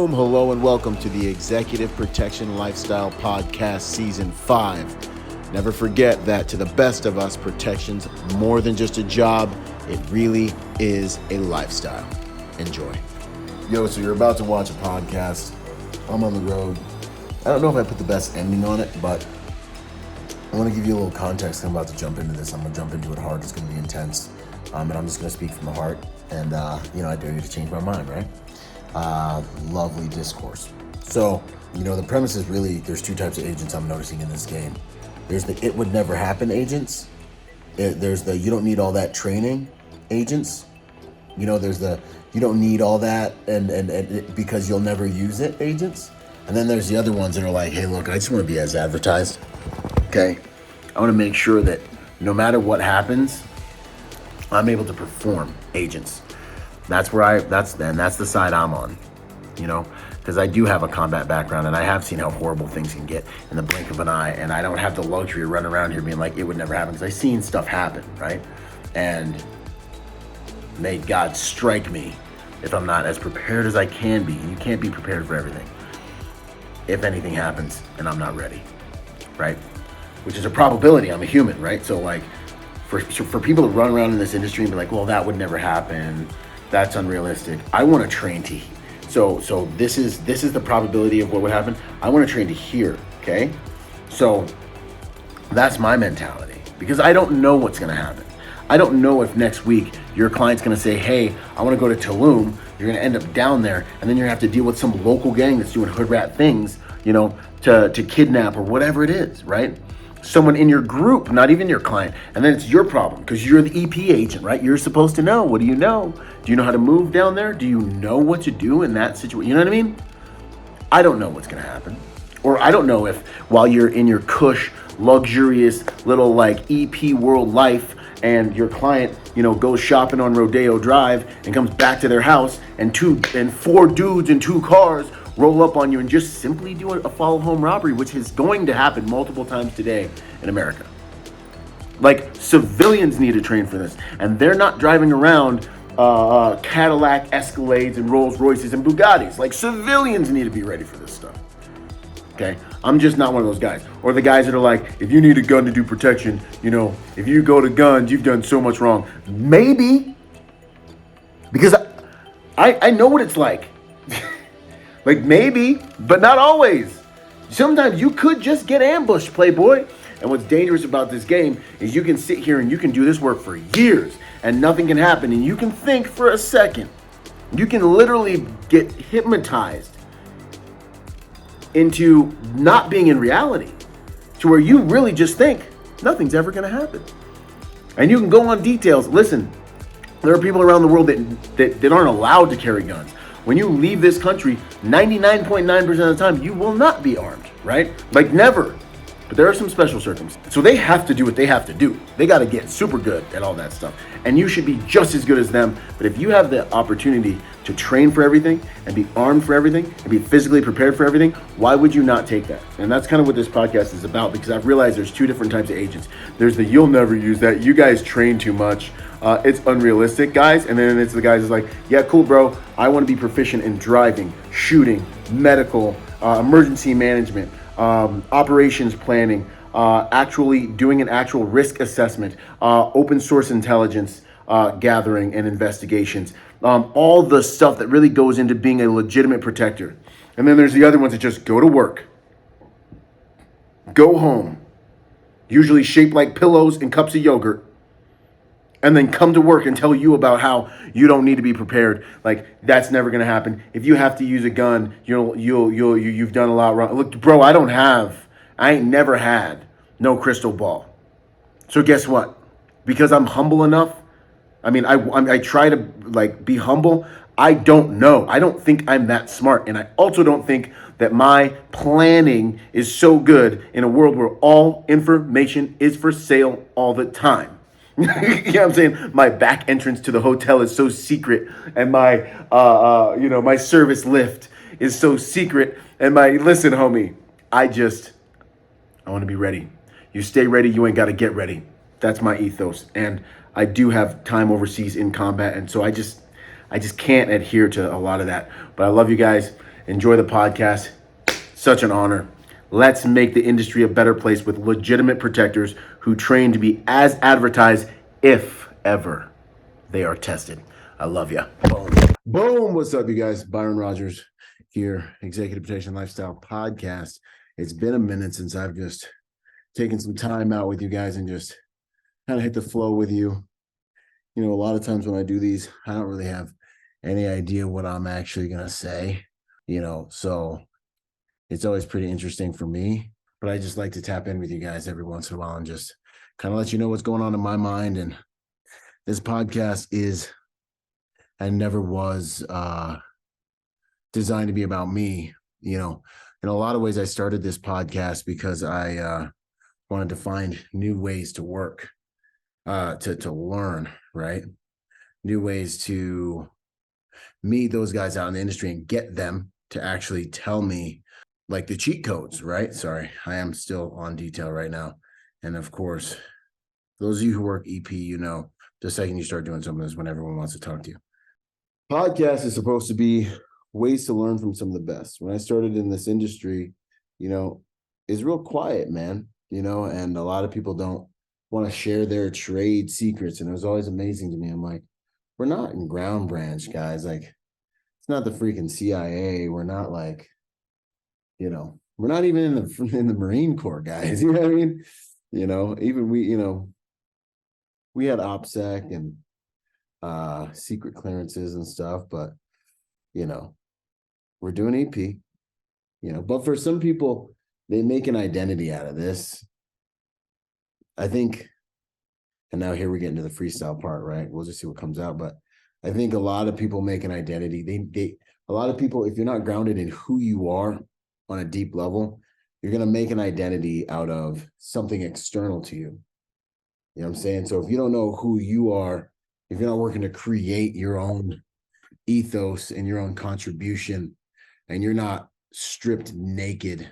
Boom, hello and welcome to the Executive Protection Lifestyle Podcast Season 5. Never forget that to the best of us, protection's more than just a job. It really is a lifestyle. Enjoy. Yo, so you're about to watch a podcast. I'm on the road. I don't know if I put the best ending on it, but I want to give you a little context. I'm about to jump into this. I'm going to jump into it hard. It's going to be intense. And I'm just going to speak from the heart. And, I dare you to change my mind, right? Lovely discourse. So, the premise is really, there's two types of agents I'm noticing in this game. There's the it would never happen agents. There's the you don't need all that training agents. There's the you don't need all that and because you'll never use it agents. And then there's the other ones that are like, hey, look, I just want to be as advertised. Okay? I want to make sure that no matter what happens, I'm able to perform agents. That's the side I'm on, because I do have a combat background and I have seen how horrible things can get in the blink of an eye, and I don't have the luxury to run around here being like, it would never happen, because I've seen stuff happen, right? And may God strike me if I'm not as prepared as I can be. You can't be prepared for everything. If anything happens and I'm not ready, right? Which is a probability. I'm a human, right? So like, for people to run around in this industry and be like, well, that would never happen, that's unrealistic. I want to train to, so this is the probability of what would happen. I want to train to here, okay? So that's my mentality, because I don't know what's going to happen. I don't know if next week your client's going to say, hey, I want to go to Tulum. You're going to end up down there, and then you're going to have to deal with some local gang that's doing hood rat things, to kidnap or whatever it is, right? Someone in your group, not even your client, and then it's your problem because you're the EP agent, right? You're supposed to know. What do you know? Do you know how to move down there? Do you know what to do in that situation? You know what I mean? I don't know what's going to happen. Or I don't know if while you're in your cush, luxurious little like EP world life, and your client, goes shopping on Rodeo Drive and comes back to their house, and four dudes in two cars roll up on you and just simply do a follow home robbery, which is going to happen multiple times today in America. Like, civilians need to train for this, and they're not driving around Cadillac Escalades and Rolls Royces and Bugattis. Like, civilians need to be ready for this stuff. Okay, I'm just not one of those guys. Or the guys that are like, if you need a gun to do protection, if you go to guns, you've done so much wrong. Maybe, because I know what it's like. Like, maybe, but not always. Sometimes you could just get ambushed, playboy. And what's dangerous about this game is you can sit here and you can do this work for years and nothing can happen. And you can think for a second. You can literally get hypnotized into not being in reality, to where you really just think nothing's ever going to happen. And you can go on details. Listen, there are people around the world that aren't allowed to carry guns. When you leave this country, 99.9% of the time, you will not be armed, right? Like, never. But there are some special circumstances. So they have to do what they have to do. They got to get super good at all that stuff. And you should be just as good as them. But if you have the opportunity to train for everything and be armed for everything and be physically prepared for everything, why would you not take that? And that's kind of what this podcast is about, because I've realized there's two different types of agents. There's the you'll never use that. You guys train too much. It's unrealistic, guys. And then it's the guys that's like, yeah, cool, bro. I want to be proficient in driving, shooting, medical, emergency management, operations planning, actually doing an actual risk assessment, open source intelligence gathering and investigations, all the stuff that really goes into being a legitimate protector. And then there's the other ones that just go to work, go home, usually shaped like pillows and cups of yogurt, and then come to work and tell you about how you don't need to be prepared. Like, that's never going to happen. If you have to use a gun, you've done a lot wrong. Look, bro, I ain't never had no crystal ball. So guess what? Because I'm humble enough. I try to be humble. I don't know. I don't think I'm that smart. And I also don't think that my planning is so good in a world where all information is for sale all the time. You know what I'm saying? My back entrance to the hotel is so secret, and my my service lift is so secret, and listen, homie, I want to be ready. You stay ready, you ain't got to get ready. That's my ethos. And I do have time overseas in combat, and so I just can't adhere to a lot of that. But I love you guys. Enjoy the podcast. Such an honor. Let's make the industry a better place with legitimate protectors who train to be as advertised, if ever they are tested. I love ya. Boom. Boom. What's up, you guys? Byron Rodgers here, Executive Protection Lifestyle Podcast. It's been a minute since I've just taken some time out with you guys and just kind of hit the flow with you. You know, a lot of times when I do these, I don't really have any idea what I'm actually going to say, so it's always pretty interesting for me, but I just like to tap in with you guys every once in a while and just kind of let you know what's going on in my mind. And this podcast is and never was designed to be about me. In a lot of ways, I started this podcast because I wanted to find new ways to work, to learn, right? New ways to meet those guys out in the industry and get them to actually tell me like the cheat codes, right? Sorry, I am still on detail right now. And of course, those of you who work EP, the second you start doing something is when everyone wants to talk to you. Podcast is supposed to be ways to learn from some of the best. When I started in this industry, it's real quiet, man, and a lot of people don't want to share their trade secrets. And it was always amazing to me. I'm like, we're not in Ground Branch, guys. Like, it's not the freaking CIA. We're not like, we're not even in the Marine Corps, guys. You know what I mean? Even we had OPSEC and secret clearances and stuff, but we're doing EP, but for some people, they make an identity out of this. I think, and now here we get into the freestyle part, right? We'll just see what comes out. But I think a lot of people make an identity. A lot of people, if you're not grounded in who you are on a deep level, you're going to make an identity out of something external to you. You know what I'm saying? So if you don't know who you are, if you're not working to create your own ethos and your own contribution, and you're not stripped naked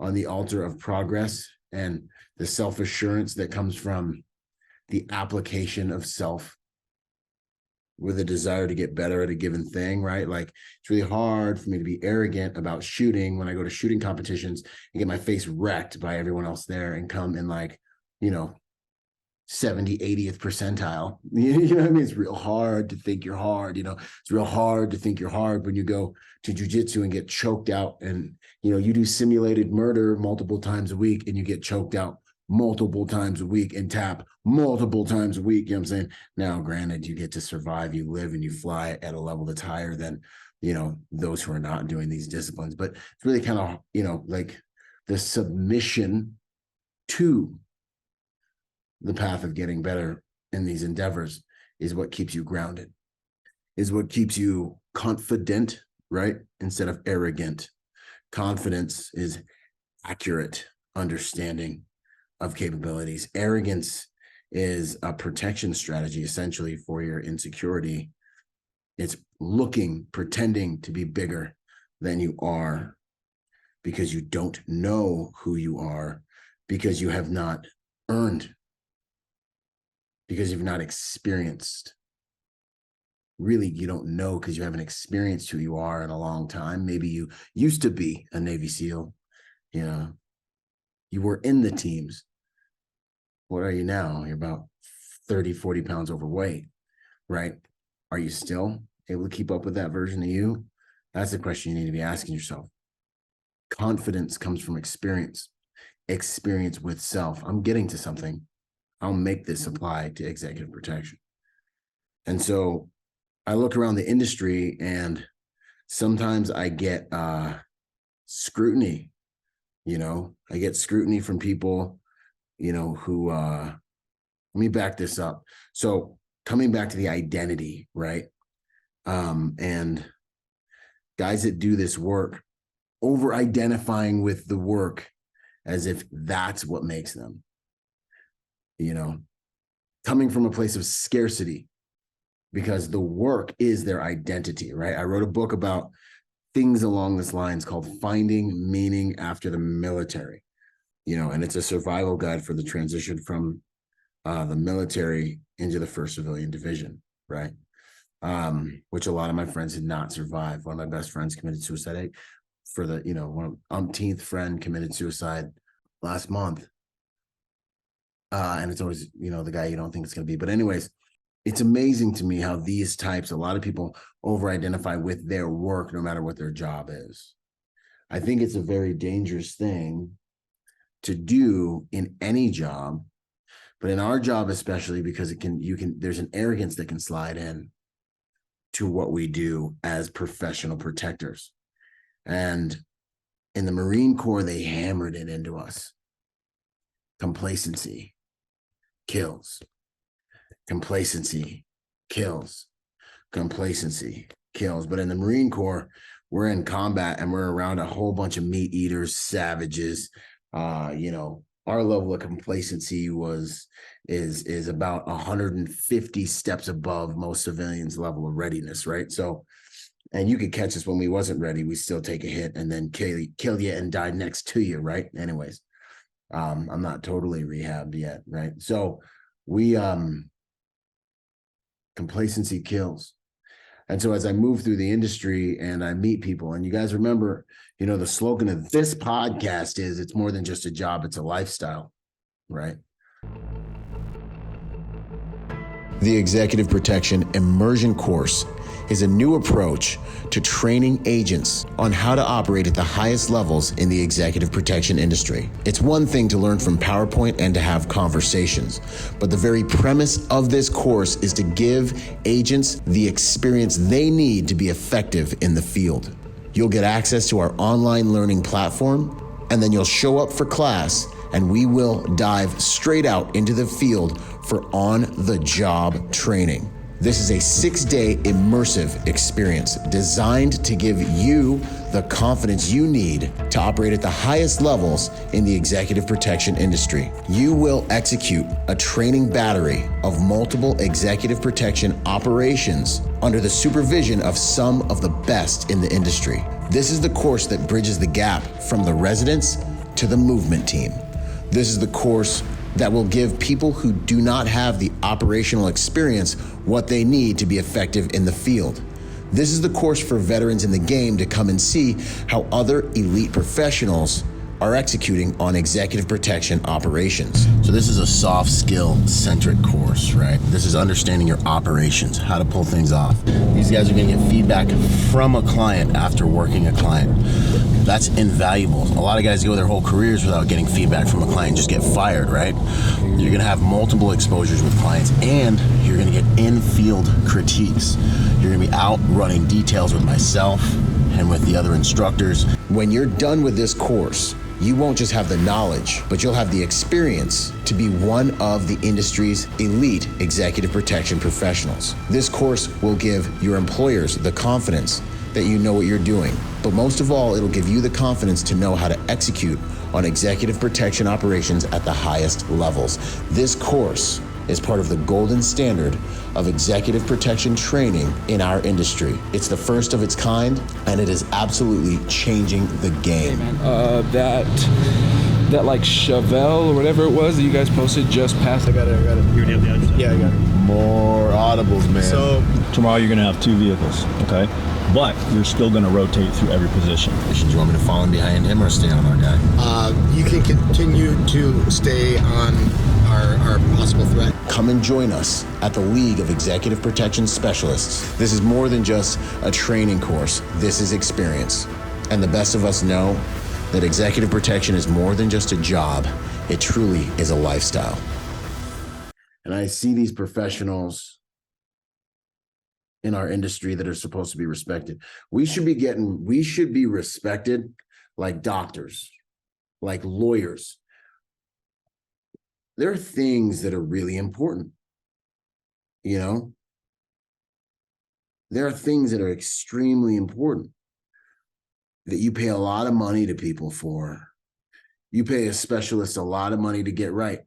on the altar of progress and the self-assurance that comes from the application of self with a desire to get better at a given thing, right? Like, it's really hard for me to be arrogant about shooting when I go to shooting competitions and get my face wrecked by everyone else there and come in like, 70, 80th percentile. You know what I mean? It's real hard to think you're hard. It's real hard to think you're hard when you go to jujitsu and get choked out, and you do simulated murder multiple times a week and you get choked out multiple times a week and tap multiple times a week. You know what I'm saying? Now, granted, you get to survive, you live and you fly at a level that's higher than those who are not doing these disciplines. But it's really kind of like the submission to the path of getting better in these endeavors is what keeps you grounded, is what keeps you confident, right? Instead of arrogant. Confidence is accurate understanding of capabilities. Arrogance is a protection strategy, essentially, for your insecurity. It's pretending to be bigger than you are because you don't know who you are, because you have not earned, because you've not experienced. Really, you don't know because you haven't experienced who you are in a long time. Maybe you used to be a Navy SEAL, you were in the teams. What are you now? You're about 30, 40 pounds overweight, right? Are you still able to keep up with that version of you? That's the question you need to be asking yourself. Confidence comes from experience with self. I'm getting to something. I'll make this apply to executive protection. And so I look around the industry and sometimes I get scrutiny, I get scrutiny from people, who, let me back this up. So coming back to the identity, right? And guys that do this work, over identifying with the work as if that's what makes them, coming from a place of scarcity, because the work is their identity, right? I wrote a book about things along this lines called Finding Meaning After the Military, and it's a survival guide for the transition from the military into the 1st Civilian Division, right? which a lot of my friends did not survive. One of my best friends committed suicide. One umpteenth friend committed suicide last month. And it's always, the guy you don't think it's going to be. But anyways, it's amazing to me how these types, a lot of people over-identify with their work, no matter what their job is. I think it's a very dangerous thing to do in any job, but in our job especially, because there's an arrogance that can slide in to what we do as professional protectors. And in the Marine Corps, they hammered it into us. Complacency kills. Complacency kills. Complacency kills. But in the Marine Corps, we're in combat and we're around a whole bunch of meat eaters, savages. Our level of complacency is about 150 steps above most civilians' level of readiness, right? So, and you could catch us when we wasn't ready. We still take a hit and then kill you and die next to you, right? Anyways, I'm not totally rehabbed yet, right? So we complacency kills. And so as I move through the industry and I meet people, and you guys remember, the slogan of this podcast is, it's more than just a job, it's a lifestyle, right? The Executive Protection Immersion course is a new approach to training agents on how to operate at the highest levels in the executive protection industry. It's one thing to learn from PowerPoint and to have conversations, but the very premise of this course is to give agents the experience they need to be effective in the field. You'll get access to our online learning platform, and then you'll show up for class, and we will dive straight out into the field for on-the-job training. This is a 6-day immersive experience designed to give you the confidence you need to operate at the highest levels in the executive protection industry. You will execute a training battery of multiple executive protection operations under the supervision of some of the best in the industry. This is the course that bridges the gap from the residents to the movement team. This is the course that will give people who do not have the operational experience what they need to be effective in the field. This is the course for veterans in the game to come and see how other elite professionals are executing on executive protection operations. So this is a soft skill centric course, right? This is understanding your operations, how to pull things off. These guys are gonna get feedback from a client after working a client. That's invaluable. A lot of guys go their whole careers without getting feedback from a client, just get fired, right? You're gonna have multiple exposures with clients, and you're gonna get in-field critiques. You're gonna be out running details with myself and with the other instructors. When you're done with this course, you won't just have the knowledge, but you'll have the experience to be one of the industry's elite executive protection professionals. This course will give your employers the confidence that you know what you're doing. But most of all, it'll give you the confidence to know how to execute on executive protection operations at the highest levels. This course is part of the golden standard of executive protection training in our industry. It's the first of its kind, and it is absolutely changing the game. Hey man, that like Chevelle or whatever it was that you guys posted just passed. I got it. You already have the address? Yeah, I got it. More audibles, man. So tomorrow you're gonna have 2 vehicles, okay? But you're still gonna rotate through every position. Do you want me to fall in behind him or stay on our guy? you can continue to stay on our possible threat. Come and join us at the League of Executive Protection Specialists. This is more than just a training course. This is experience. And the best of us know that executive protection is more than just a job. It truly is a lifestyle. And I see these professionals in our industry that are supposed to be respected. We should be respected like doctors, like lawyers. There are things that are really important, you know? There are things that are extremely important that you pay a lot of money to people for. You pay a specialist a lot of money to get right.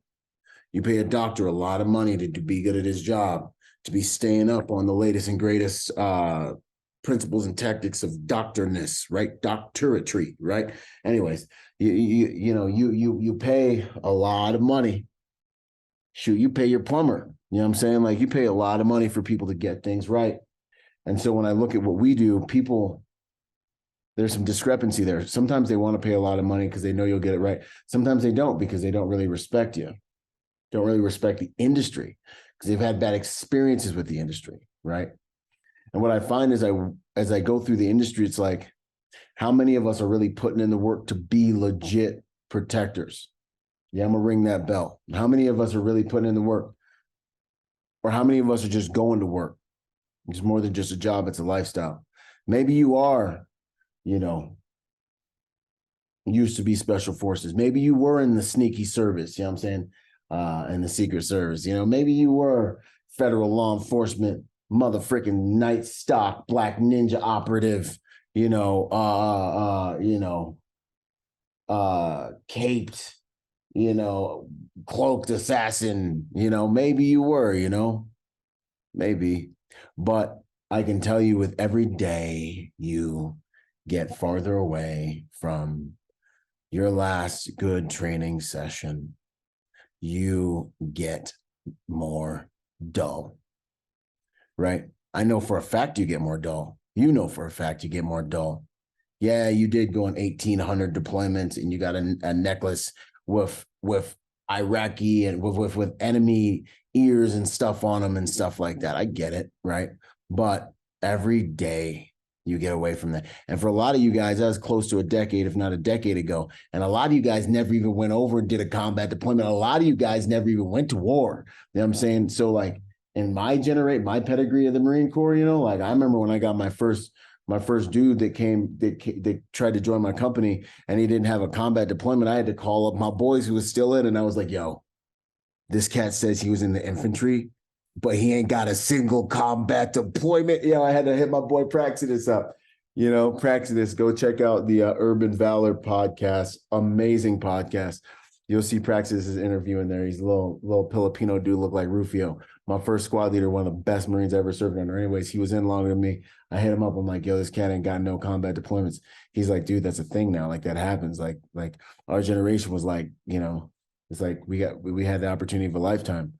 You pay a doctor a lot of money to be good at his job, to be staying up on the latest and greatest principles and tactics of doctorness, right? Doctoratry, right? Anyways, you pay a lot of money. Shoot, you pay your plumber. You know what I'm saying? Like, you pay a lot of money for people to get things right. And so when I look at what we do, people, there's some discrepancy there. Sometimes they want to pay a lot of money because they know you'll get it right. Sometimes they don't because they don't really respect you, don't really respect the industry because they've had bad experiences with the industry, right? And what I find is as I go through the industry, it's like, how many of us are really putting in the work to be legit protectors? Yeah, I'm gonna ring that bell. How many of us are really putting in the work? Or how many of us are just going to work? It's more than just a job, it's a lifestyle. Maybe you are, used to be special forces. Maybe you were in the sneaky service, you know what I'm saying? In the Secret Service. Maybe you were federal law enforcement, motherfucking night stock, black ninja operative, caped, cloaked assassin, maybe you were, maybe. But I can tell you with every day you get farther away from your last good training session, you get more dull, right? I know for a fact you get more dull. You know for a fact you get more dull. Yeah, you did go on 1,800 deployments and you got a necklace with Iraqi and with enemy ears and stuff on them and stuff like that. I get it, right? But every day you get away from that. And for a lot of you guys, that was close to a decade, if not a decade ago. And a lot of you guys never even went over and did a combat deployment. A lot of you guys never even went to war. You know what I'm saying? So like in my pedigree of the Marine Corps, like I remember when I got my first dude that tried to join my company and he didn't have a combat deployment. I had to call up my boys who was still in. And I was like, yo, this cat says he was in the infantry, but he ain't got a single combat deployment. I had to hit my boy Praxidus up. Praxidus, go check out the Urban Valor podcast. Amazing podcast. You'll see Praxidus' interview in there. He's a little Filipino dude, look like Rufio. My first squad leader, one of the best Marines I ever served under. Anyways, he was in longer than me. I hit him up. I'm like, yo, this cat ain't got no combat deployments. He's like, dude, that's a thing now. Like that happens. Like our generation was like, it's like we had the opportunity of a lifetime.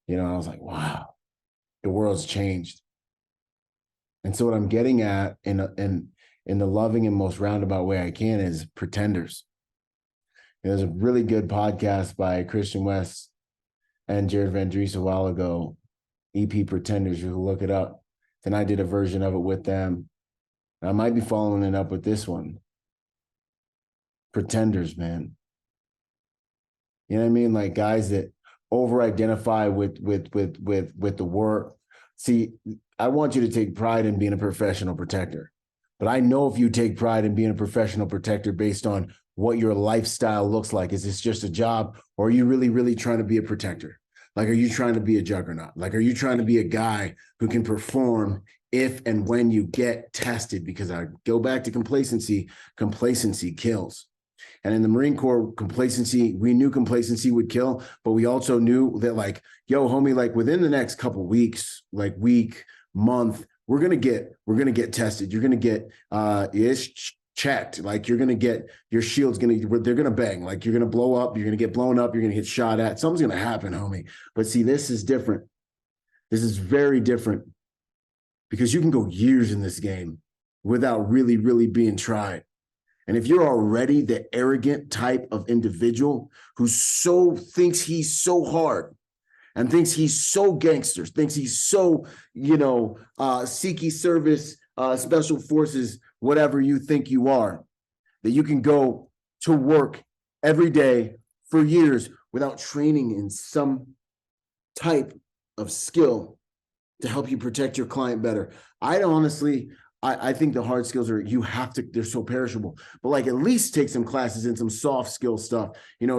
I was like, wow, the world's changed. And so what I'm getting at in the loving and most roundabout way I can is pretenders. There's a really good podcast by Christian West and Jared Van Dries a while ago, EP Pretenders. You can look it up. Then I did a version of it with them. I might be following it up with this one. Pretenders, man. You know what I mean? Like guys that over-identify with the work. See, I want you to take pride in being a professional protector. But I know if you take pride in being a professional protector based on what your lifestyle looks like, is this just a job, or are you really, really trying to be a protector? Like, are you trying to be a juggernaut? Like, are you trying to be a guy who can perform if and when you get tested? Because I go back to complacency. Complacency kills. And in the Marine Corps, we knew complacency would kill, but we also knew that like, yo, homie, like within the next couple of weeks, like week, month, we're gonna get tested. You're gonna get checked. Like you're gonna get your shield's they're gonna bang. Like you're gonna blow up. You're gonna get blown up. You're gonna get shot at. Something's gonna happen, homie. But see, this is different. This is very different because you can go years in this game without really, really being tried. And if you're already the arrogant type of individual who thinks he's so hard and thinks he's so gangster, thinks he's so, Secret Service, Special Forces, whatever you think you are, that you can go to work every day for years without training in some type of skill to help you protect your client better. I think the hard skills they're so perishable, but like at least take some classes in some soft skill stuff,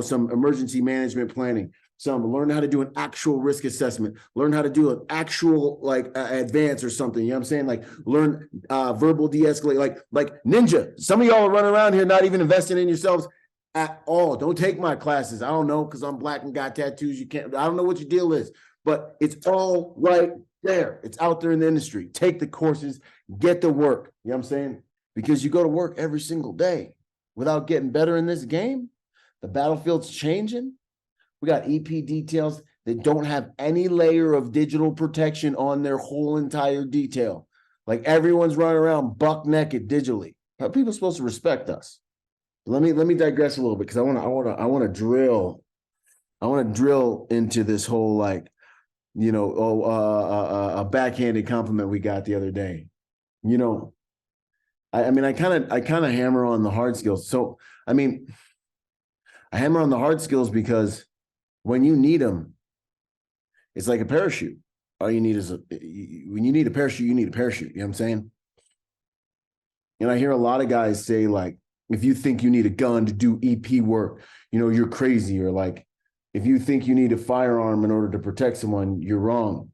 some emergency management planning, learn how to do an actual risk assessment, learn how to do an actual advance or something. You know what I'm saying? Like learn verbal de-escalate, like ninja. Some of y'all are running around here not even investing in yourselves at all. Don't take my classes. I don't know, because I'm black and got tattoos. I don't know what your deal is, but it's all right there. It's out there in the industry. Take the courses, get the work. You know what I'm saying? Because you go to work every single day without getting better in this game. The battlefield's changing. We got EP details that don't have any layer of digital protection on their whole entire detail. Like everyone's running around buck naked digitally. How are people supposed to respect us? Let me digress a little bit because I want to drill into this whole like, a backhanded compliment we got the other day. I mean, I kind of hammer on the hard skills. So, I mean, I hammer on the hard skills because when you need them, it's like a parachute. All you need is when you need a parachute, you need a parachute. You know what I'm saying? And I hear a lot of guys say, like, if you think you need a gun to do EP work, you're crazy. Or like, if you think you need a firearm in order to protect someone, you're wrong.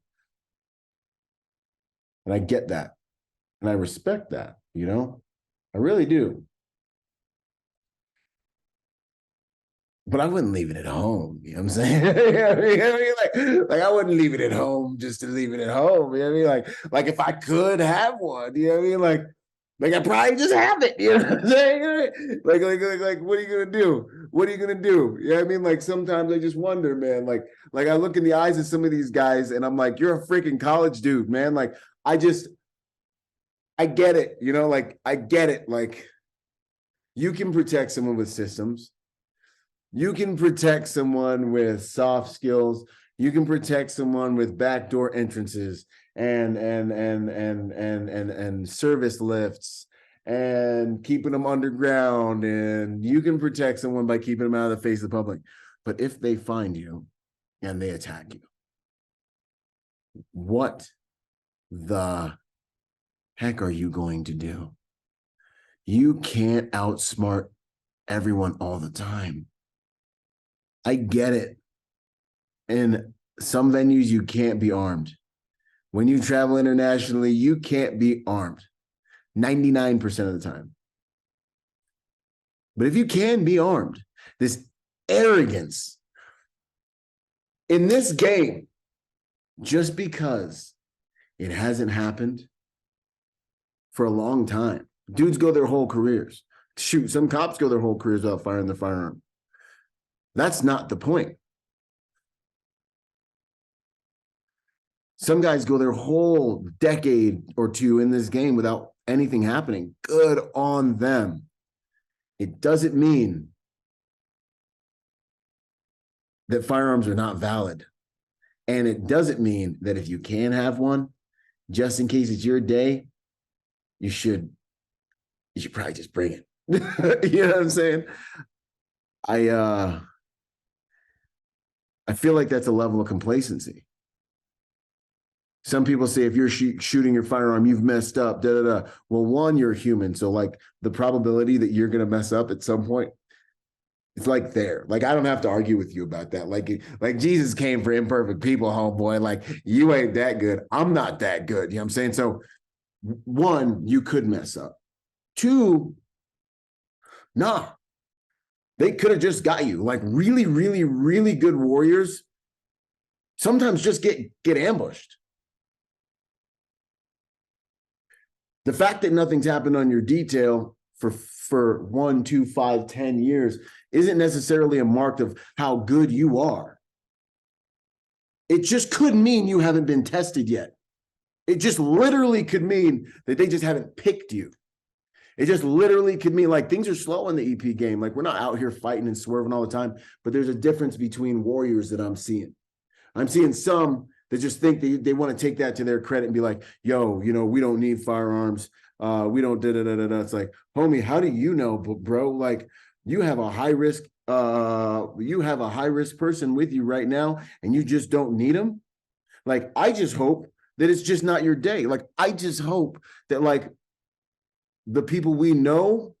And I get that. And I respect that, I really do. But I wouldn't leave it at home. You know what I'm saying? like I wouldn't leave it at home just to leave it at home. You know what I mean? Like if I could have one, you know what I mean? Like I probably just have it. You know what I'm saying? Like what are you gonna do? What are you gonna do? You know what I mean? Like sometimes I just wonder, man. Like I look in the eyes of some of these guys and I'm like, you're a freaking college dude, man. Like I get it, like I get it. Like you can protect someone with systems. You can protect someone with soft skills. You can protect someone with backdoor entrances and service lifts and keeping them underground. And you can protect someone by keeping them out of the face of the public. But if they find you and they attack you, what the heck are you going to do? You can't outsmart everyone all the time. I get it. In some venues, you can't be armed. When you travel internationally, you can't be armed 99% of the time. But if you can be armed, this arrogance in this game, just because it hasn't happened for a long time. Dudes go their whole careers. Shoot, some cops go their whole careers without firing the firearm. That's not the point. Some guys go their whole decade or two in this game without anything happening. Good on them. It doesn't mean that firearms are not valid. And it doesn't mean that if you can have one, just in case it's your day, you should probably just bring it. You know what I'm saying? I feel like that's a level of complacency. Some people say if you're shooting your firearm, you've messed up, da, da, da. Well, one, you're human. So like the probability that you're going to mess up at some point, it's like there. Like, I don't have to argue with you about that. Like Jesus came for imperfect people, homeboy. Like, you ain't that good. I'm not that good. You know what I'm saying? So one, you could mess up. Two, nah. They could have just got you. Like really, really, really good warriors sometimes just get ambushed. The fact that nothing's happened on your detail for 1, 2, 5, 10 years isn't necessarily a mark of how good you are. It just could mean you haven't been tested yet. It just literally could mean that they just haven't picked you. It just literally could mean like things are slow in the EP game. Like we're not out here fighting and swerving all the time, but there's a difference between warriors that I'm seeing. I'm seeing some that just think they want to take that to their credit and be like, yo, we don't need firearms. We don't da-da-da-da-da. It's like, homie, how do you know, bro? Like you have a high risk person with you right now and you just don't need them. Like, I just hope that it's just not your day. Like, I just hope that like the people we know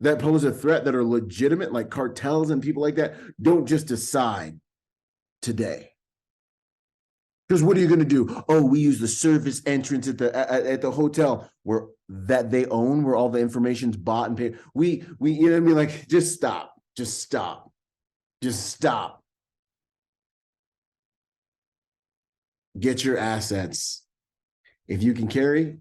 that pose a threat that are legitimate, like cartels and people like that, don't just decide today. Because what are you going to do? Oh, we use the service entrance at the hotel that they own, where all the information's bought and paid. We you know what I mean? Like, just stop. Get your assets. If you can carry,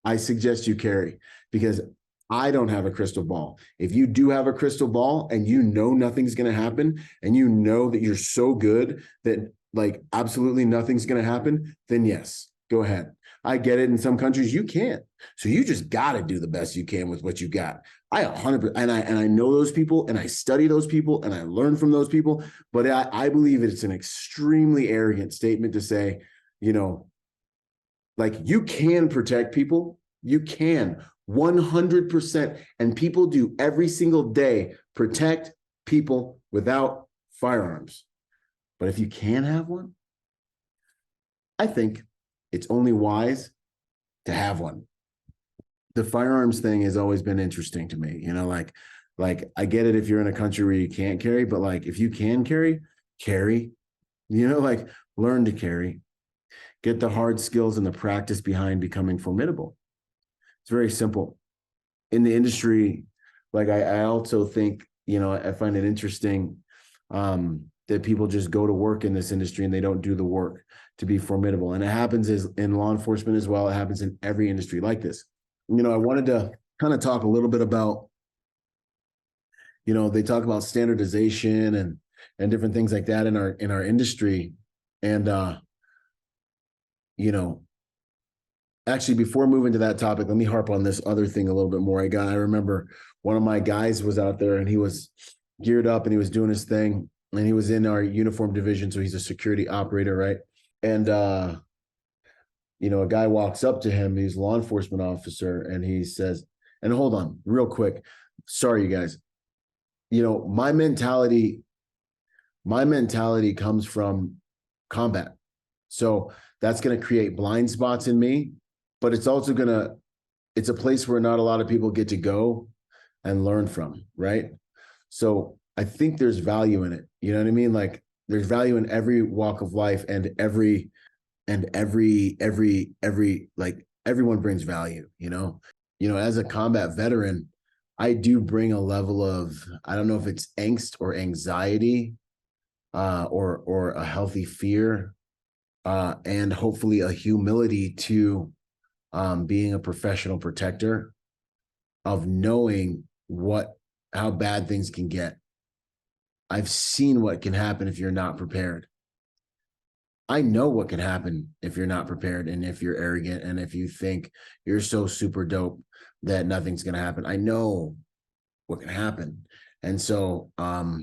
I suggest you carry, because I don't have a crystal ball. If you do have a crystal ball and you know nothing's going to happen and you know that you're so good that like absolutely nothing's going to happen, then yes, go ahead. I get it. In some countries, you can't. So you just got to do the best you can with what you got. I 100%, and I know those people, and I study those people, and I learn from those people. But I believe it's an extremely arrogant statement to say, like, you can protect people. You can 100%. And people do every single day protect people without firearms. But if you can have one, I think it's only wise to have one. The firearms thing has always been interesting to me. Like I get it if you're in a country where you can't carry, but like if you can carry, like learn to carry. Get the hard skills and the practice behind becoming formidable. It's very simple. In the industry, like I also think, I find it interesting that people just go to work in this industry and they don't do the work to be formidable. And it happens in law enforcement as well. It happens in every industry like this. I wanted to kind of talk a little bit about, they talk about standardization and different things like that in our industry. And, actually, before moving to that topic, let me harp on this other thing a little bit more. I remember one of my guys was out there and he was geared up and he was doing his thing and he was in our uniform division. So he's a security operator, right? And, a guy walks up to him, he's a law enforcement officer, and he says, and hold on real quick. Sorry, you guys. My mentality comes from combat. So that's going to create blind spots in me, but it's also it's a place where not a lot of people get to go and learn from, right? So I think there's value in it. You know what I mean? Like there's value in every walk of life and every like everyone brings value, as a combat veteran, I do bring a level of, I don't know if it's angst or anxiety, or a healthy fear, and hopefully a humility to being a professional protector, of knowing how bad things can get. I've seen what can happen if you're not prepared. I know what can happen if you're not prepared and if you're arrogant and if you think you're so super dope that nothing's going to happen. I know what can happen. And so I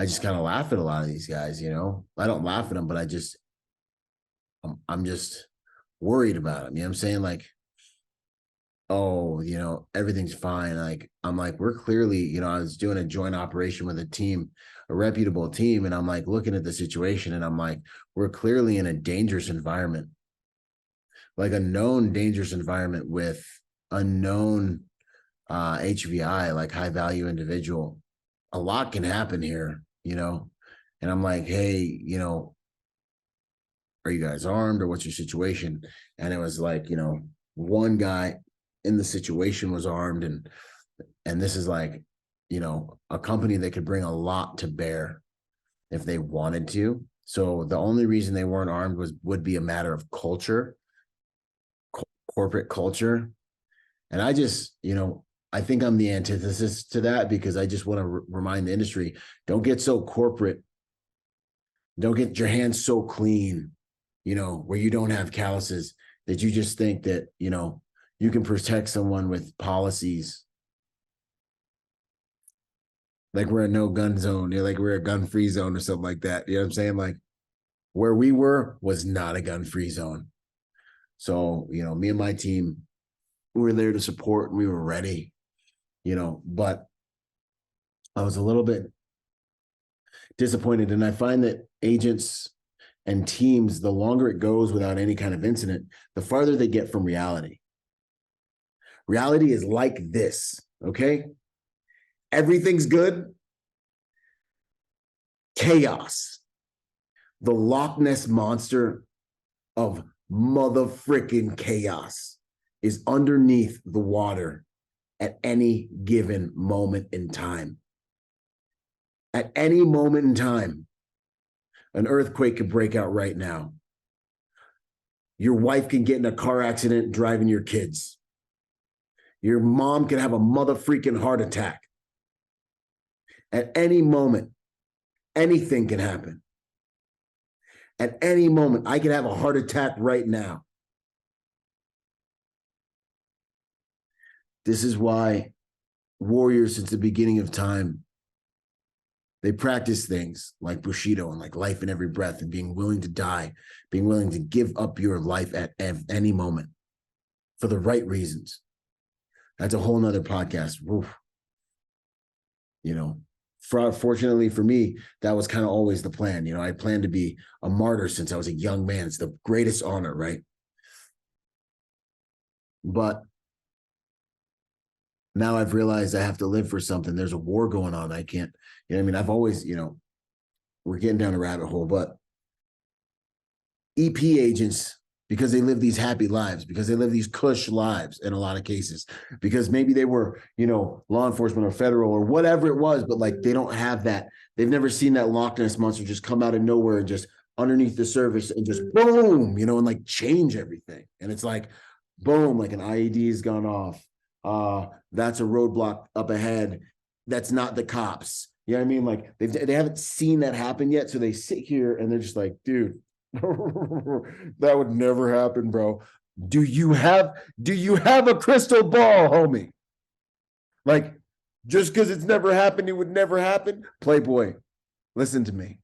just kind of laugh at a lot of these guys, I don't laugh at them, but I'm just worried about them. You know what I'm saying? Like, oh, everything's fine. Like, I'm like, we're clearly, I was doing a joint operation with a reputable team. And I'm like, looking at the situation and I'm like, we're clearly in a dangerous environment, like a known dangerous environment with a known HVI, like high value individual. A lot can happen here, and I'm like, hey, are you guys armed or what's your situation? And it was like, one guy in the situation was armed, and this is like, a company that could bring a lot to bear if they wanted to. So the only reason they weren't armed would be a matter of culture, corporate culture. And I just, I think I'm the antithesis to that, because I just want to remind the industry, don't get so corporate. Don't get your hands so clean, where you don't have calluses, that you just think that, you can protect someone with policies. Like we're a no gun zone. Like we're a gun free zone or something like that. You know what I'm saying? Like where we were was not a gun free zone. So, me and my team, we were there to support and we were ready, but I was a little bit disappointed. And I find that agents and teams, the longer it goes without any kind of incident, the farther they get from reality. Reality is like this, okay? Everything's good. Chaos. The Loch Ness monster of mother-frickin' chaos is underneath the water at any given moment in time. At any moment in time, an earthquake could break out right now. Your wife can get in a car accident driving your kids. Your mom can have a mother-freaking heart attack. At any moment, anything can happen. At any moment, I can have a heart attack right now. This is why warriors since the beginning of time, they practice things like Bushido and like life in every breath and being willing to die, being willing to give up your life at any moment for the right reasons. That's a whole nother podcast. Oof. You know, fortunately for me, that was kind of always the plan. You know, I planned to be a martyr since I was a young man. It's the greatest honor, right? But now I've realized I have to live for something. There's a war going on. I can't, you know what I mean? I've always, you know, we're getting down a rabbit hole, but EP agents, because they live these happy lives, because they live these cush lives in a lot of cases, because maybe they were, you know, law enforcement or federal or whatever it was, but like they don't have that. They've never seen that Loch Ness monster just come out of nowhere and just underneath the surface and just boom, you know, and like change everything. And it's like, boom, like an IED has gone off. That's a roadblock up ahead. That's not the cops. You know what I mean? Like they haven't seen that happen yet. So they sit here and they're just like, dude, that would never happen, bro. Do you have a crystal ball, homie? Like, just because it's never happened, it would never happen. Playboy, listen to me.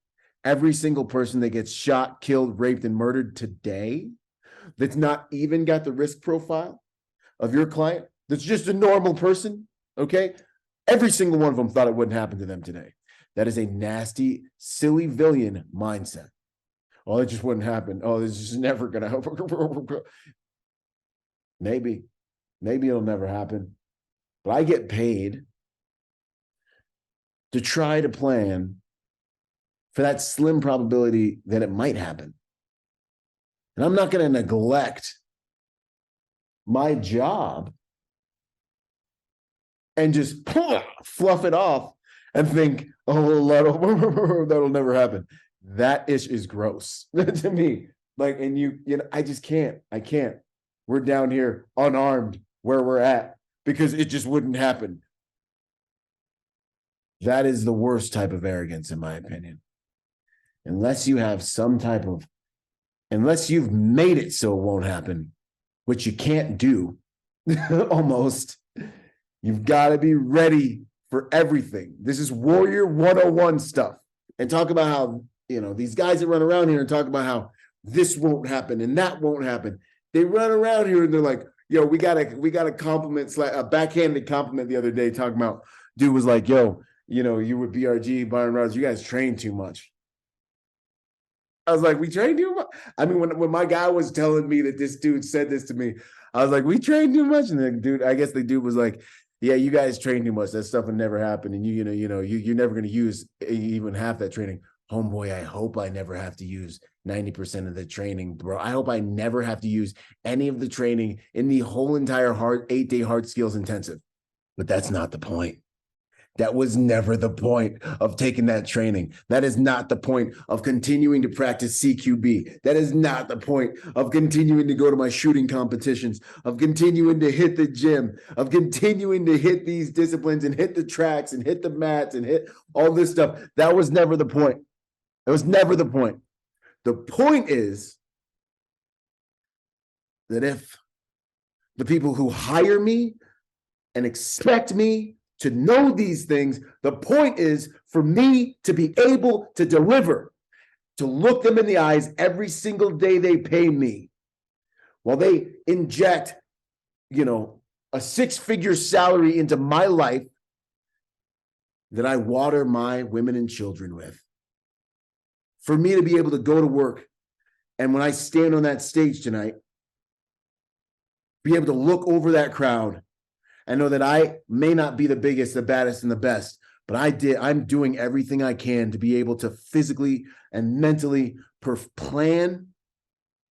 Every single person that gets shot, killed, raped, and murdered today, that's not even got the risk profile of your client, that's just a normal person, okay? Every single one of them thought it wouldn't happen to them today. That is a nasty, silly villain mindset. Oh, it just wouldn't happen. Oh, this is never going to happen. Maybe it'll never happen. But I get paid to try to plan for that slim probability that it might happen. And I'm not going to neglect my job and just fluff it off and think, oh, that'll never happen. That is gross to me. Like, and you know, I just can't. I can't. We're down here unarmed where we're at because it just wouldn't happen. That is the worst type of arrogance, in my opinion. Unless you have some type of, unless you've made it so it won't happen, which you can't do almost, you've got to be ready for everything. This is Warrior 101 stuff. And talk about how, you know, these guys that run around here and talk about how this won't happen and that won't happen. They run around here and they're like, yo, we got a compliment, a backhanded compliment the other day talking about, dude was like, yo, you know, you with BRG, Byron, Rodgers, you guys train too much. I was like, we train too much? I mean, when my guy was telling me that this dude said this to me, I was like, we train too much? And then dude, I guess the dude was like, yeah, you guys train too much. That stuff will never happen. And you're never going to use even half that training. Homeboy, I hope I never have to use 90% of the training, bro. I hope I never have to use any of the training in the whole entire 8-day hard skills intensive. But that's not the point. That was never the point of taking that training. That is not the point of continuing to practice CQB. That is not the point of continuing to go to my shooting competitions, of continuing to hit the gym, of continuing to hit these disciplines and hit the tracks and hit the mats and hit all this stuff. That was never the point. That was never the point. The point is that if the people who hire me and expect me to know these things, the point is for me to be able to deliver, to look them in the eyes every single day they pay me, while they inject, you know, a 6-figure salary into my life that I water my women and children with. For me to be able to go to work, and when I stand on that stage tonight, be able to look over that crowd and know that I may not be the biggest, the baddest, and the best, but I'm doing everything I can to be able to physically and mentally plan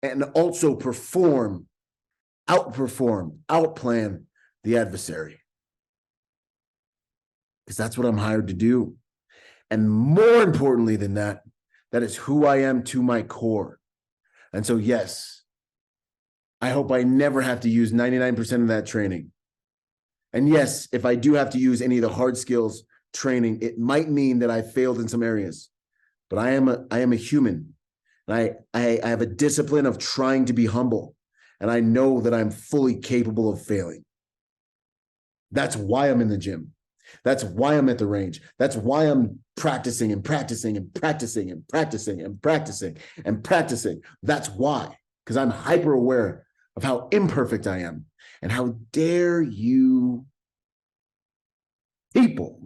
and also outplan the adversary. Because that's what I'm hired to do. And more importantly than that, that is who I am to my core. And so, yes, I hope I never have to use 99% of that training. And yes, if I do have to use any of the hard skills training, it might mean that I failed in some areas. But I am a human. And I have a discipline of trying to be humble. And I know that I'm fully capable of failing. That's why I'm in the gym. That's why I'm at the range. That's why I'm practicing and practicing and practicing and practicing and practicing and practicing. That's why, because I'm hyper aware of how imperfect I am. And how dare you people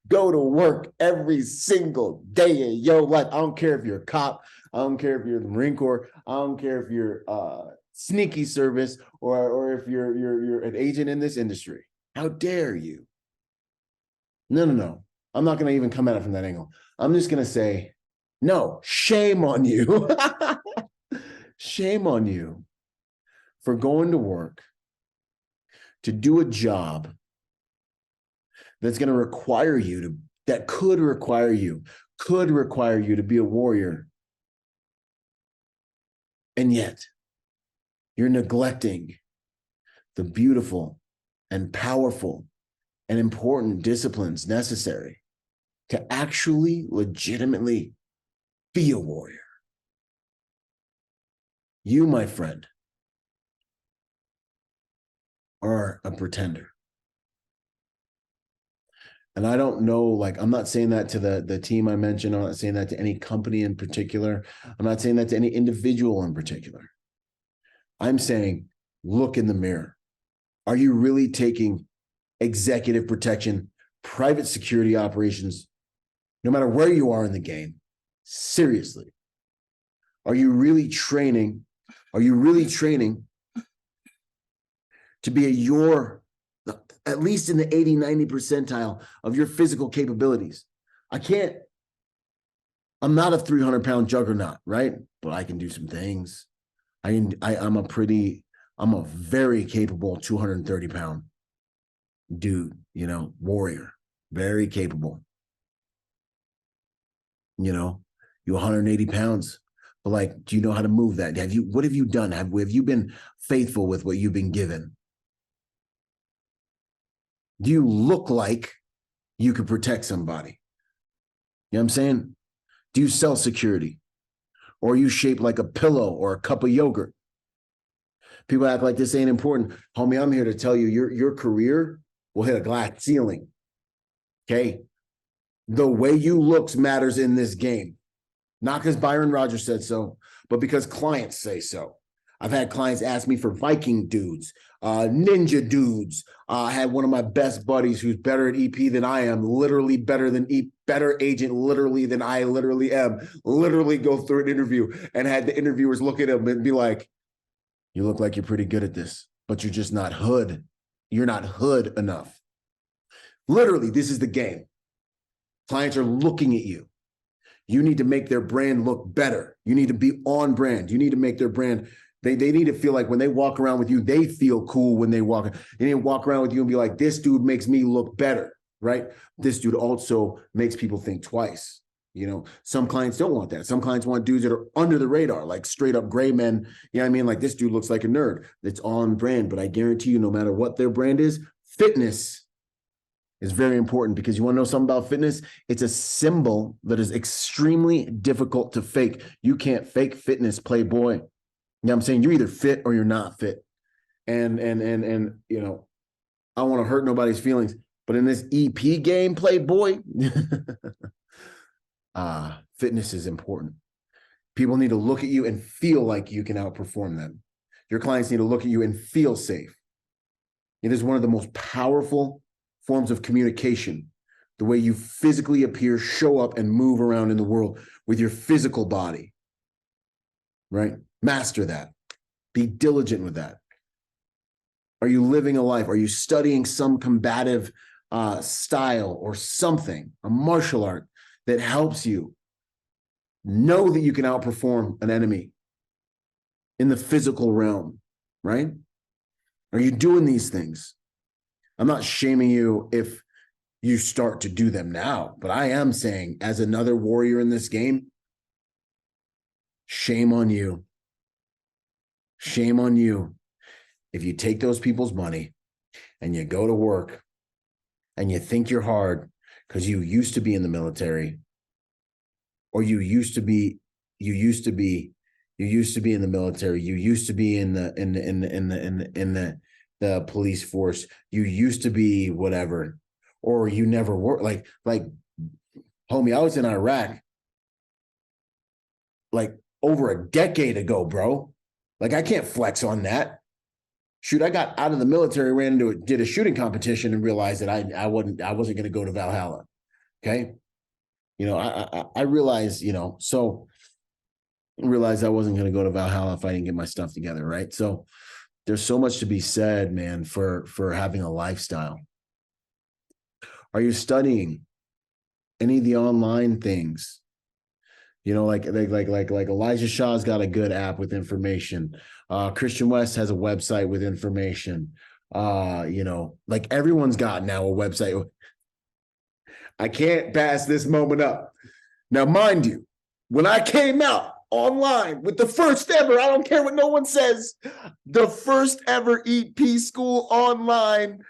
go to work every single day of your life. I don't care if you're a cop. I don't care if you're the Marine Corps. I don't care if you're sneaky service or if you're an agent in this industry. How dare you? No. I'm not going to even come at it from that angle. I'm just going to say, no, shame on you. Shame on you for going to work to do a job that's going to require you to, that could require you to be a warrior. And yet you're neglecting the beautiful and powerful and important disciplines necessary to actually legitimately be a warrior. You, my friend, are a pretender. And I don't know, like, I'm not saying that to the team I mentioned. I'm not saying that to any company in particular. I'm not saying that to any individual in particular. I'm saying, look in the mirror. Are you really taking executive protection, private security operations, no matter where you are in the game, seriously? Are you really training? Are you really training to be at least in the 80, 90 percentile of your physical capabilities? I'm not a 300-pound juggernaut, right? But I can do some things. I'm a very capable 230-pound dude, warrior, very capable. You 180 pounds, but like, do you know how to move that? What have you done? Have you been faithful with what you've been given? Do you look like you could protect somebody? You know what I'm saying? Do you sell security? Or are you shaped like a pillow or a cup of yogurt? People act like this ain't important. Homie, I'm here to tell you, your career will hit a glass ceiling. Okay? The way you look matters in this game. Not because Byron Rodgers said so, but because clients say so. I've had clients ask me for Viking dudes, ninja dudes. I had one of my best buddies who's better at EP than I am, literally better agent literally than I literally am, literally go through an interview and had the interviewers look at him and be like, you look like you're pretty good at this, but you're just not hood. You're not hood enough. Literally, this is the game. Clients are looking at you. You need to make their brand look better. You need to be on brand. You need to make their brand. They need to feel like when they walk around with you, they feel cool when they walk. They need to walk around with you and be like, this dude makes me look better, right? This dude also makes people think twice. Some clients don't want that. Some clients want dudes that are under the radar, like straight up gray men. You know what I mean? Like, this dude looks like a nerd. That's on brand. But I guarantee you, no matter what their brand is, fitness is very important, because you want to know something about fitness? It's a symbol that is extremely difficult to fake. You can't fake fitness, playboy. You know what I'm saying? You're either fit or you're not fit. And I don't want to hurt nobody's feelings, but in this EP game, playboy, fitness is important. People need to look at you and feel like you can outperform them. Your clients need to look at you and feel safe. It is one of the most powerful forms of communication, the way you physically appear, show up, and move around in the world with your physical body, right? Master that. Be diligent with that. Are you living a life? Are you studying some combative style or something, a martial art that helps you know that you can outperform an enemy in the physical realm, right? Are you doing these things? I'm not shaming you if you start to do them now, but I am saying, as another warrior in this game, shame on you. Shame on you if you take those people's money and you go to work and you think you're hard because you used to be in the military, or you used to be in the military, you used to be in the the police force. You used to be whatever, or you never were. Like, homie, I was in Iraq like over a decade ago, bro. Like, I can't flex on that. Shoot, I got out of the military, ran into it, did a shooting competition, and realized that I wasn't going to go to Valhalla. Okay, I realized, so realized I wasn't going to go to Valhalla if I didn't get my stuff together, right? So there's so much to be said, man, for having a lifestyle. Are you studying any of the online things? Like Elijah Shaw's got a good app with information. Christian West has a website with information. Like everyone's got now a website. I can't pass this moment up. Now, mind you, when I came out online with the first ever, I don't care what no one says, the first ever EP school online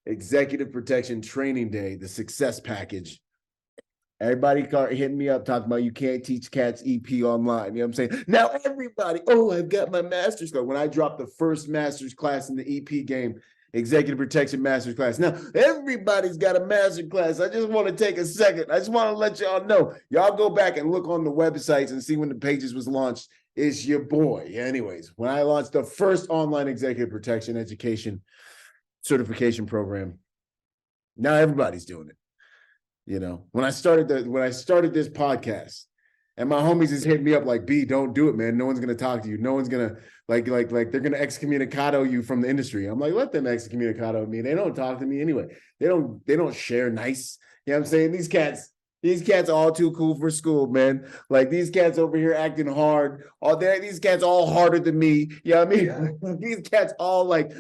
executive protection training day, the success package. Everybody hitting me up talking about you can't teach cats EP online. You know what I'm saying? Now everybody, I've got my master's class. When I dropped the first master's class in the EP game, executive protection master's class. Now everybody's got a master class. I just want to take a second. I just want to let y'all know. Y'all go back and look on the websites and see when the pages was launched. It's your boy. Anyways, when I launched the first online executive protection education certification program, now everybody's doing it. When I started this podcast, and my homies is hitting me up like, B, don't do it, man. No one's gonna talk to you. No one's gonna like they're gonna excommunicado you from the industry. I'm like, let them excommunicado me. They don't talk to me anyway. They don't share nice. You know what I'm saying? These cats all too cool for school, man. Like these cats over here acting hard. These cats all harder than me. You know what I mean? These cats all like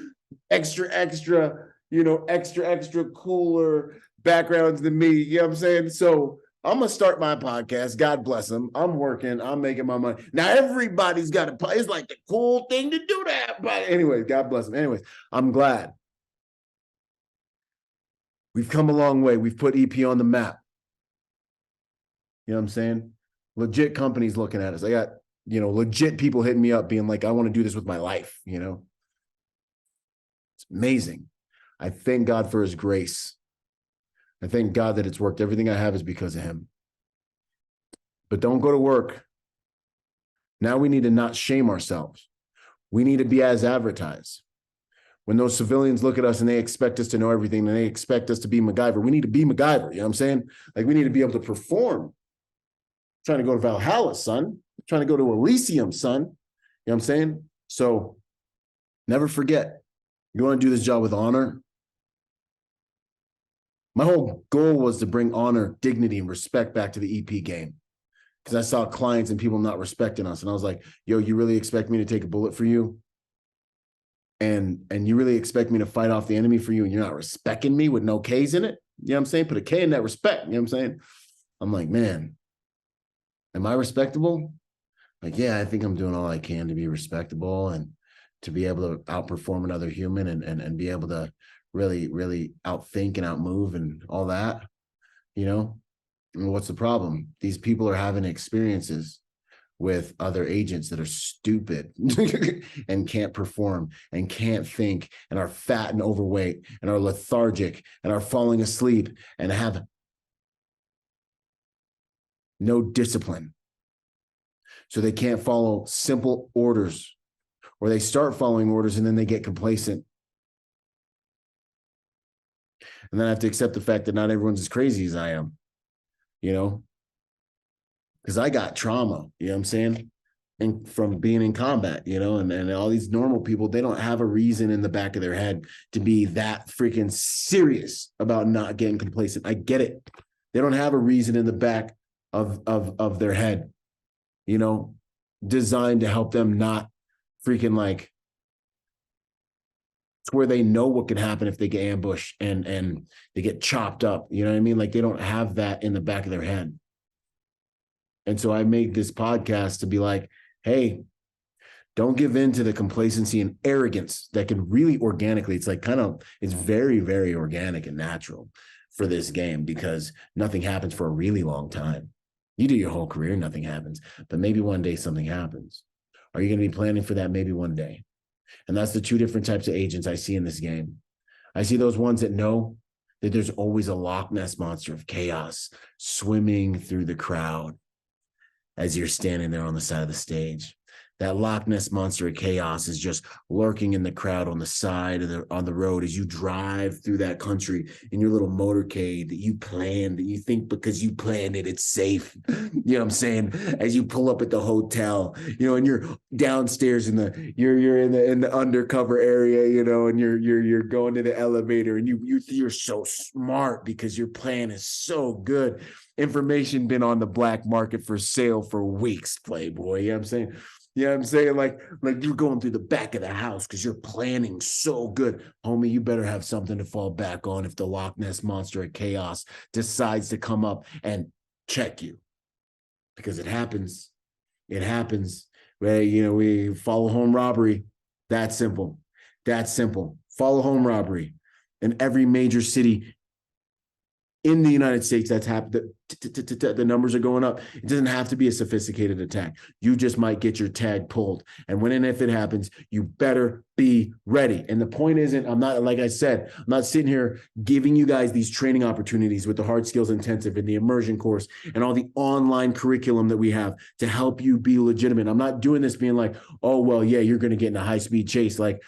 extra, extra cooler backgrounds than me. You know what I'm saying? So I'm going to start my podcast. God bless them. I'm working. I'm making my money. Now everybody's got to, it's like the cool thing to do that. But anyway, God bless them. Anyways, I'm glad. We've come a long way. We've put EP on the map. You know what I'm saying? Legit companies looking at us. I got, legit people hitting me up being like, I want to do this with my life. It's amazing. I thank God for his grace. I thank God that it's worked. Everything I have is because of him. But don't go to work. Now we need to not shame ourselves. We need to be as advertised. When those civilians look at us and they expect us to know everything and they expect us to be MacGyver, we need to be MacGyver. You know what I'm saying? Like we need to be able to perform. I'm trying to go to Valhalla, son. I'm trying to go to Elysium, son. You know what I'm saying? So never forget, you want to do this job with honor. My whole goal was to bring honor, dignity, and respect back to the EP game. Because I saw clients and people not respecting us. And I was like, yo, you really expect me to take a bullet for you? And you really expect me to fight off the enemy for you and you're not respecting me with no K's in it? You know what I'm saying? Put a K in that respect. You know what I'm saying? I'm like, man, am I respectable? Like, yeah, I think I'm doing all I can to be respectable and to be able to outperform another human and be able to really outthink and outmove and all that, And what's the problem? These people are having experiences with other agents that are stupid and can't perform and can't think and are fat and overweight and are lethargic and are falling asleep and have no discipline. So they can't follow simple orders, or they start following orders and then they get complacent. And then I have to accept the fact that not everyone's as crazy as I am, because I got trauma, you know what I'm saying? And from being in combat, and all these normal people, they don't have a reason in the back of their head to be that freaking serious about not getting complacent. I get it. They don't have a reason in the back of their head, designed to help them not freaking like, where they know what can happen if they get ambushed and they get chopped up. You know what I mean? Like they don't have that in the back of their head. And so I made this podcast to be like, hey, don't give in to the complacency and arrogance that can really organically, it's very, very organic and natural for this game because nothing happens for a really long time. You do your whole career, nothing happens, but maybe one day something happens. Are you going to be planning for that maybe one day? And that's the two different types of agents I see in this game. I see those ones that know that there's always a Loch Ness monster of chaos swimming through the crowd as you're standing there on the side of the stage. That Loch Ness monster of chaos is just lurking in the crowd on the side of on the road as you drive through that country in your little motorcade that you planned, that you think because you planned it, it's safe. You know what I'm saying? As you pull up at the hotel, and you're downstairs you're in the undercover area, and you're going to the elevator, and you're so smart because your plan is so good. Information been on the black market for sale for weeks, Playboy. You know what I'm saying? Yeah, I'm saying like you're going through the back of the house because you're planning so good. Homie, you better have something to fall back on if the Loch Ness monster of chaos decides to come up and check you. Because it happens. It happens. We follow home robbery. That's simple. That's simple. Follow home robbery. In every major city in the United States, that's happened. The numbers are going up. It doesn't have to be a sophisticated attack. You just might get your tag pulled. And when and if it happens, you better be ready. And the point isn't, I'm not sitting here giving you guys these training opportunities with the Hard Skills Intensive and the Immersion course and all the online curriculum that we have to help you be legitimate. I'm not doing this being like, oh, well, yeah, you're going to get in a high-speed chase. I'm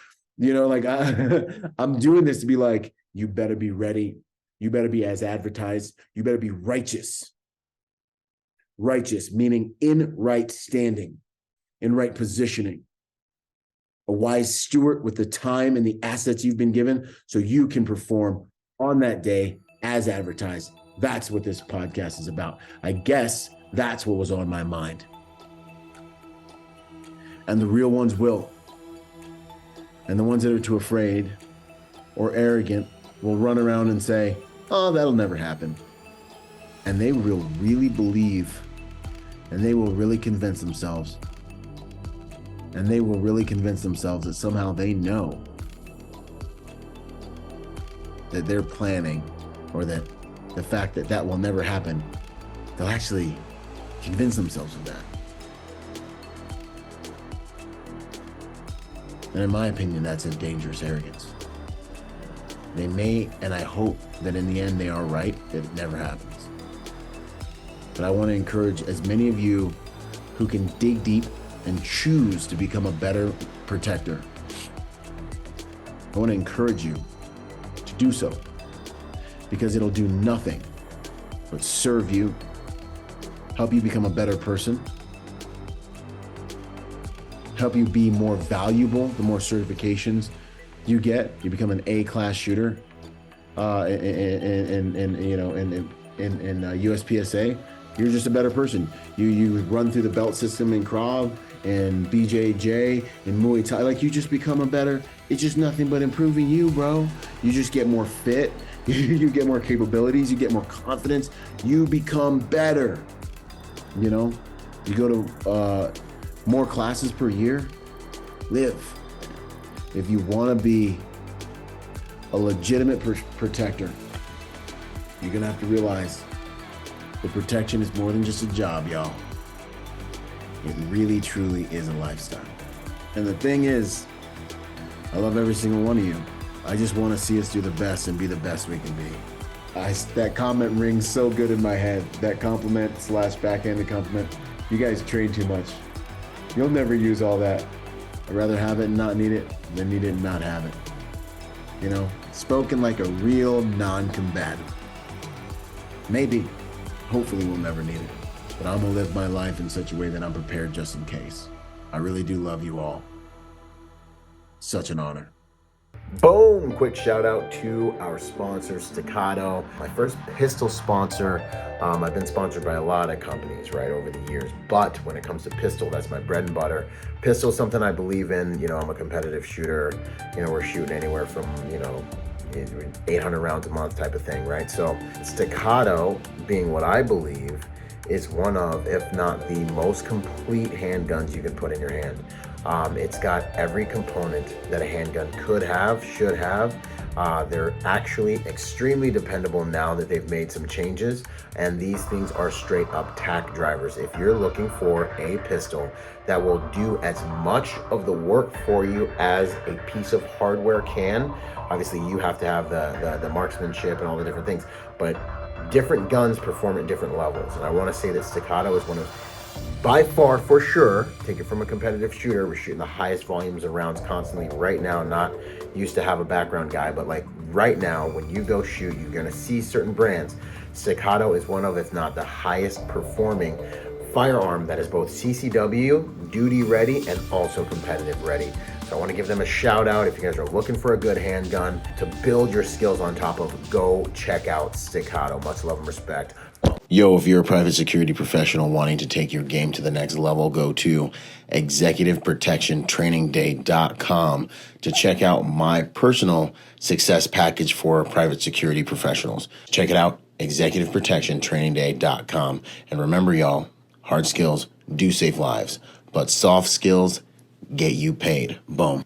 doing this to be like, you better be ready. You better be as advertised. You better be righteous. Righteous, meaning in right standing, in right positioning. A wise steward with the time and the assets you've been given so you can perform on that day as advertised. That's what this podcast is about. I guess that's what was on my mind. And the real ones will. And the ones that are too afraid or arrogant will run around and say, oh, that'll never happen. And they will really believe, and they will really convince themselves. And they will really convince themselves that somehow they know that they're planning, or that the fact that that will never happen, they'll actually convince themselves of that. And in my opinion, that's a dangerous arrogance. They may, and I hope that in the end they are right, that it never happens. But I want to encourage as many of you who can dig deep and choose to become a better protector. I want to encourage you to do so, because it'll do nothing but serve you, help you become a better person, help you be more valuable. The more certifications you get, you become an A-class shooter in USPSA. You're just a better person. You run through the belt system in Krav and BJJ and Muay Thai. You just become a better. It's just nothing but improving you, bro. You just get more fit. You get more capabilities. You get more confidence. You become better. You go to more classes per year. Live. If you want to be a legitimate protector, you're going to have to realize that protection is more than just a job, y'all. It really, truly is a lifestyle. And the thing is, I love every single one of you. I just want to see us do the best and be the best we can be. That comment rings so good in my head. That compliment / backhanded compliment. You guys train too much. You'll never use all that. I'd rather have it and not need it than need it and not have it. Spoken like a real non-combatant. Maybe, hopefully we'll never need it. But I'm gonna live my life in such a way that I'm prepared just in case. I really do love you all. Such an honor. Boom! Quick shout out to our sponsor, Staccato. My first pistol sponsor. I've been sponsored by a lot of companies, right, over the years. But when it comes to pistol, that's my bread and butter. Pistol is something I believe in. I'm a competitive shooter. We're shooting anywhere from, 800 rounds a month type of thing, right? So Staccato, being what I believe, is one of, if not the most complete handguns you can put in your hand. It's got every component that a handgun could have, should have, They're actually extremely dependable now that they've made some changes, and these things are straight up tack drivers. If you're looking for a pistol that will do as much of the work for you as a piece of hardware can, obviously you have to have the marksmanship and all the different things, but different guns perform at different levels. And I want to say that Staccato is one of, by far, for sure, take it from a competitive shooter, we're shooting the highest volumes of rounds constantly right now. Not used to have a background guy, but like right now, when you go shoot, you're gonna see certain brands. Staccato is one of, if not the highest performing firearm that is both CCW, duty ready, and also competitive ready. So I want to give them a shout out. If you guys are looking for a good handgun to build your skills on top of, go check out Staccato. Much love and respect. Yo, if you're a private security professional wanting to take your game to the next level, go to executiveprotectiontrainingday.com to check out my personal success package for private security professionals. Check it out, executiveprotectiontrainingday.com. And remember, y'all, hard skills do save lives, but soft skills get you paid. Boom.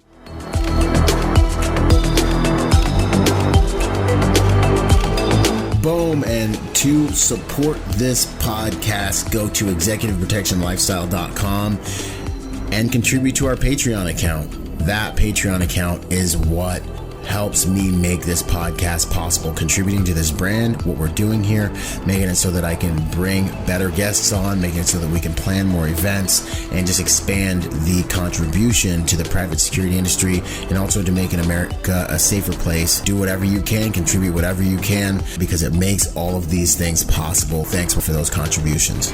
Boom. And to support this podcast, go to executiveprotectionlifestyle.com and contribute to our Patreon account. That Patreon account is what helps me make this podcast possible, contributing to this brand, what we're doing here, making it so that I can bring better guests on, making it so that we can plan more events and just expand the contribution to the private security industry, and also to making America a safer place. Do whatever you can, contribute whatever you can, because it makes all of these things possible. Thanks for those contributions.